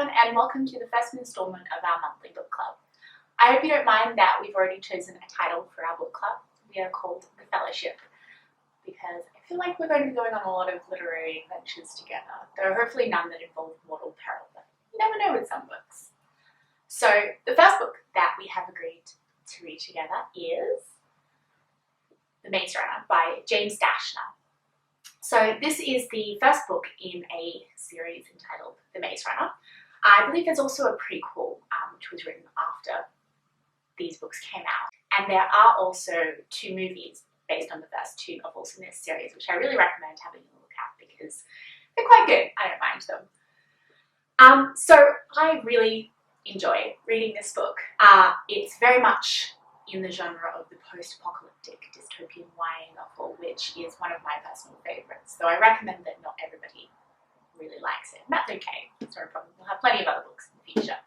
everyone, and welcome to the first instalment of our monthly book club. I hope you don't mind that we've already chosen a title for our book club. We are called The Fellowship because I feel like we're going to be going on a lot of literary adventures together, though hopefully none that involve mortal peril, but you never know with some books. So the first book that we have agreed to read together is The Maze Runner by James Dashner. So this is the first book in a series entitled The Maze Runner. I believe there's also a prequel which was written after these books came out. And there are also two movies based on the first two novels in this series, which I really recommend having a look at because they're quite good. I don't mind them. So I really enjoy reading this book. It's very much in the genre of the post-apocalyptic dystopian YA novel, which is one of my personal favourites. So I recommend that not everybody really likes it. And that's okay, it's not a problem. We'll have plenty of other books in the future.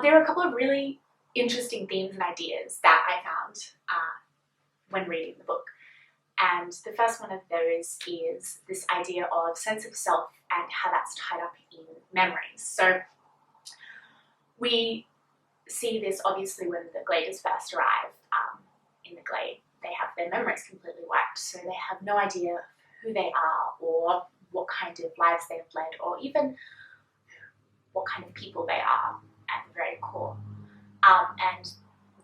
There are a couple of really interesting themes and ideas that I found when reading the book. And the first one of those is this idea of sense of self and how that's tied up in memories. So we see this obviously when the Gladers first arrive in the Glade. They have their memories completely wiped, so they have no idea who they are or what kind of lives they've led or even what kind of people they are at the very core. And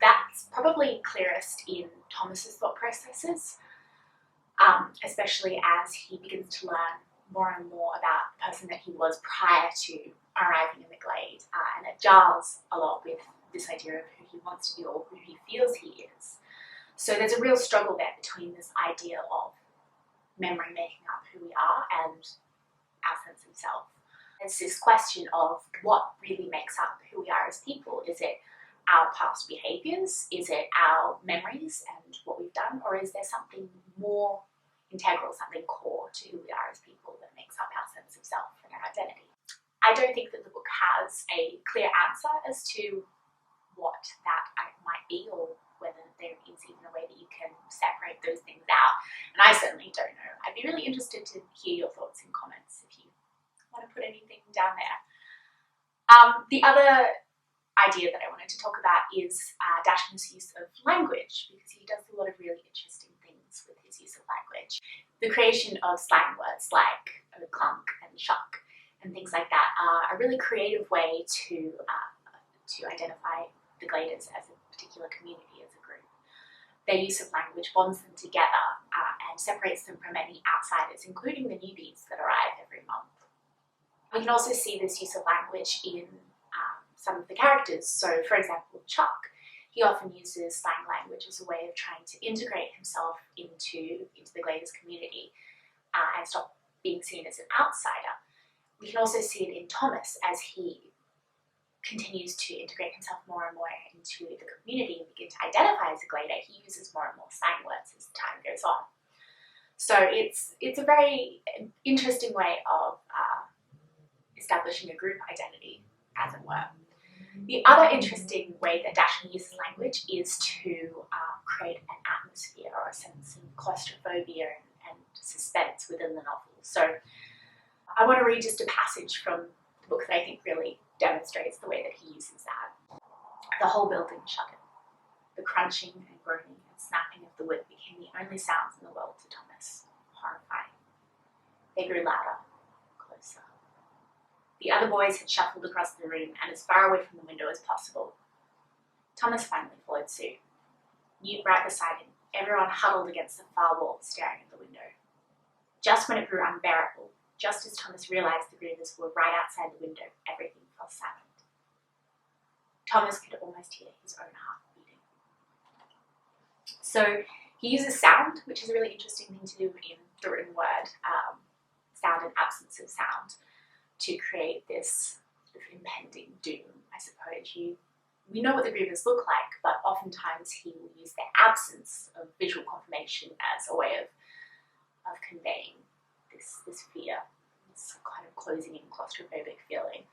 that's probably clearest in Thomas's thought processes, especially as he begins to learn more and more about the person that he was prior to arriving in the Glade, and it jars a lot with this idea of who he wants to be or who he feels he is. So there's a real struggle there between this idea of memory making up who we are and our sense of self. It's this question of what really makes up who we are as people. Is it our past behaviours? Is it our memories and what we've done? Or is there something more integral, something core to who we are as people that makes up our sense of self and our identity? I don't think that the book has a clear answer as to what that might be or whether there is even a way that you can separate those things out. And I certainly don't know. I'd be really interested to hear your thoughts in comments if you want to put anything down there. The other idea that I wanted to talk about is Dashner's use of language, because he does a lot of really interesting things with his use of language. The creation of slang words like clunk and chuck and things like that are a really creative way to identify the Gladers as a particular community, as a group. Their use of language bonds them together and separates them from any outsiders, including the newbies that arrive every month. We can also see this use of language in some of the characters. So, for example, Chuck, he often uses slang language as a way of trying to integrate himself into the Gladers community and stop being seen as an outsider. We can also see it in Thomas as he continues to integrate himself more and more into the community and begin to identify as a Glader. He uses more and more slang words as time goes on. So it's a very interesting way of establishing a group identity, as it were. The other interesting way that Dashner uses language is to create an atmosphere or a sense of claustrophobia and suspense within the novel. So I want to read just a passage from the book that I think really demonstrates the way that he uses that. The whole building shuddered. The crunching and groaning and snapping of the wood became the only sounds in the world to Thomas. Horrifying. They grew louder, closer. The other boys had shuffled across the room and as far away from the window as possible. Thomas finally followed suit. Newt right beside him, everyone huddled against the far wall, staring at the window. Just when it grew unbearable, just as Thomas realised the Grievers were right outside the window, everything fell silent. Thomas could almost hear his own heart beating. So he uses sound, which is a really interesting thing to do in the written word, sound and absence of sound, to create this sort of impending doom, I suppose. We know what the Grievers look like, but oftentimes he will use their absence of visual confirmation as a way of conveying this fear, this kind of closing in claustrophobic feeling,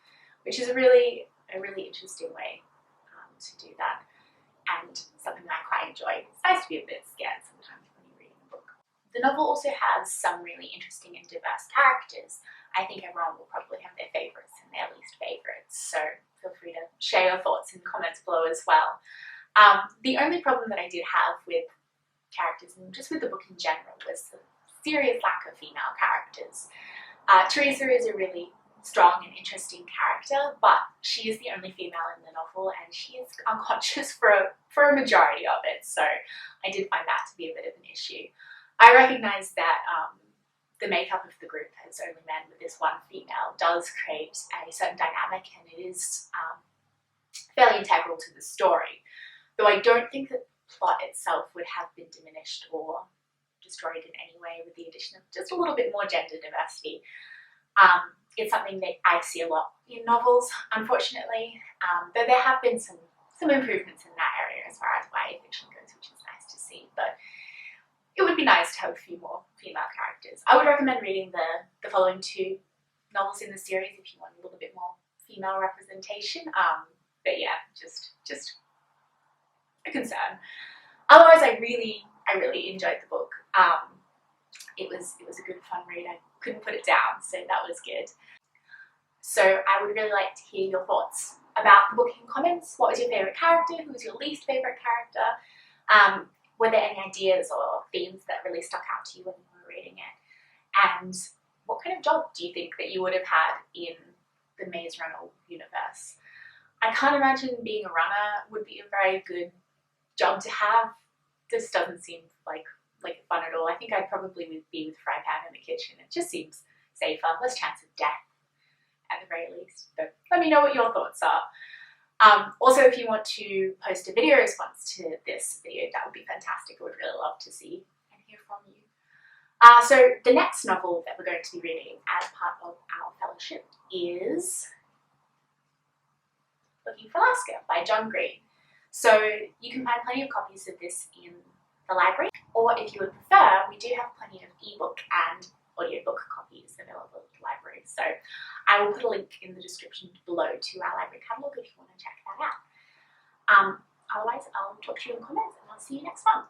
which is a really interesting way to do that, and something that I quite enjoy. It's nice to be a bit scared sometimes when you're reading a book. The novel also has some really interesting and diverse characters. I think everyone will probably have their favourites and their least favourites, so feel free to share your thoughts in the comments below as well. The only problem that I did have with characters and just with the book in general was the serious lack of female characters. Teresa is a really strong and interesting character, but she is the only female in the novel and she is unconscious for a majority of it, so I did find that to be a bit of an issue. I recognise that the makeup of the group as only men with this one female does create a certain dynamic, and it is fairly integral to the story, though I don't think that the plot itself would have been diminished or destroyed in any way with the addition of just a little bit more gender diversity. It's something that I see a lot in novels, unfortunately, though there have been some improvements in that area as far as YA fiction goes, which is nice to see, but it would be nice to have a few more female characters. I would recommend reading the following 2 novels in the series if you want a little bit more female representation, but yeah, just a concern. Otherwise, I really enjoyed the book. It was a good fun read. I couldn't put it down, so that was good. So I would really like to hear your thoughts about the book in comments. What was your favourite character? Who was your least favourite character? Were there any ideas or themes that really stuck out to you when you were reading it? And what kind of job do you think that you would have had in the Maze Runner universe? I can't imagine being a runner would be a very good job to have. This doesn't seem like fun at all. I think I'd probably be with fry pan in the kitchen. It just seems safer, less chance of death at the very least. But let me know what your thoughts are. Also, if you want to post a video response to this video, that would be fantastic. I would really love to see and hear from you. So the next novel that we're going to be reading as part of our fellowship is Looking for Alaska by John Green. So you can find plenty of copies of this in the library, or if you would prefer, we do have plenty of ebook and audiobook copies available at the library. So I will put a link in the description below to our library catalogue if you want to check that out. Otherwise, I'll talk to you in comments and I'll see you next month.